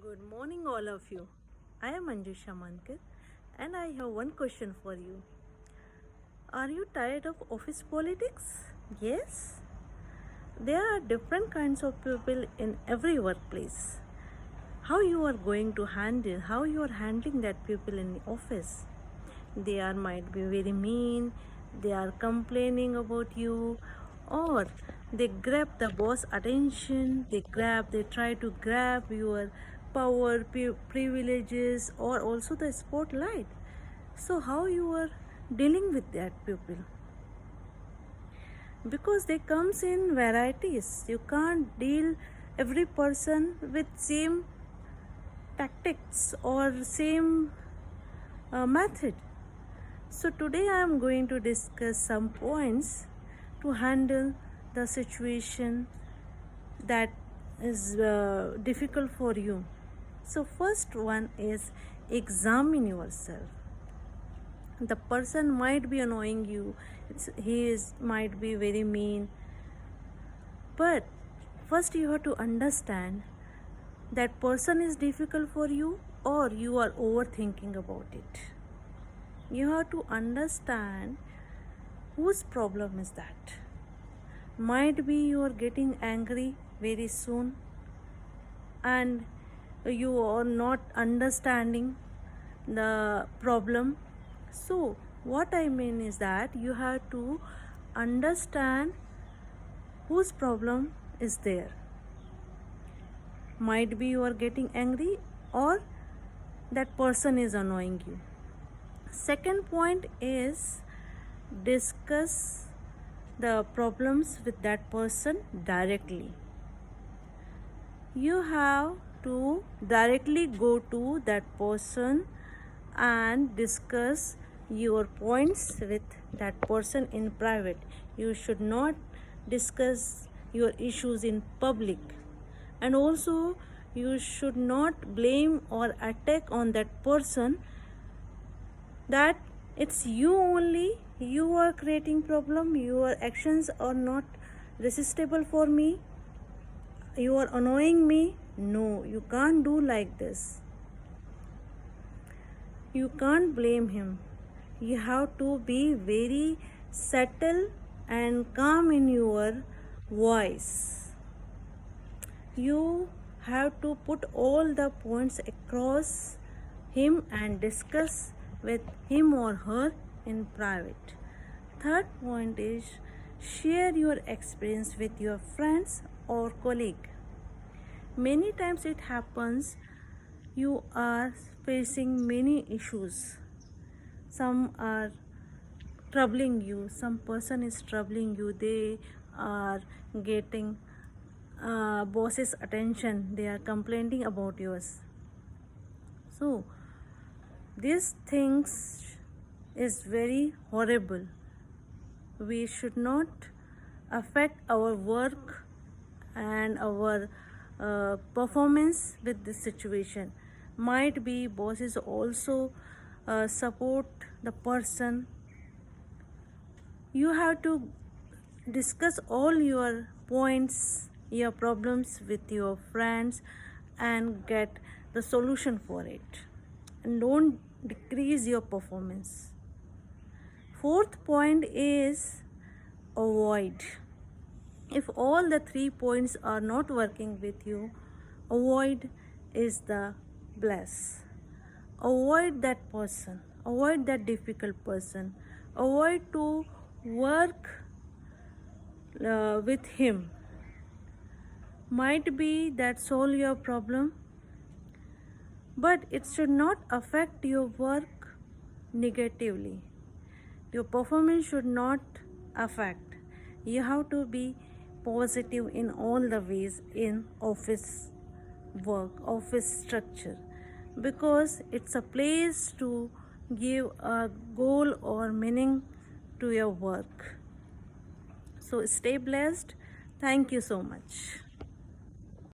Good morning, all of you. I am Anjusha Mankar and I have one question for you. Are you tired of office politics? Yes. There are different kinds of people in every workplace. How you are going to handle, how you are handling that people in the office. They are might be very mean, they are complaining about you, or they grab the boss attention, they try to grab your power, privileges, or also the spotlight. So how you are dealing with that people? Because they comes in varieties. You can't deal every person with same tactics or same method. So today I am going to discuss some points to handle the situation that is difficult for you. So first one is examine yourself. The person might be annoying you. Might be very mean. But first you have to understand that person is difficult for you or you are overthinking about it. You have to understand whose problem is that. Might be you are getting angry very soon and you are not understanding the problem. So what I mean is that you have to understand whose problem is there. Might be you are getting angry or that person is annoying you. Second point is discuss the problems with that person directly. You have to directly go to that person and discuss your points with that person in private. You should not discuss your issues in public, and also you should not blame or attack on that person that it's you only, you are creating problem, your actions are not resistible for me, you are annoying me. No, you can't do like this. You can't blame him. You have to be very subtle and calm in your voice. You have to put all the points across him and discuss with him or her in private. Third point is share your experience with your friends or colleague. Many times it happens you are facing many issues. Some are troubling you, some person is troubling you, they are getting boss's attention, they are complaining about yours. So these things is very horrible. We should not affect our work and our performance with this situation. Might be bosses also support the person. You have to discuss all your points, your problems with your friends and get the solution for it, and don't decrease your performance. Fourth point is avoid. If all the 3 points are not working with you, avoid is the bless. Avoid that person, avoid that difficult person, avoid to work with him. Might be that solve your problem, but it should not affect your work negatively. Your performance should not affect. You have to be positive in all the ways in office work, office structure, because it's a place to give a goal or meaning to your work. So stay blessed. Thank you so much.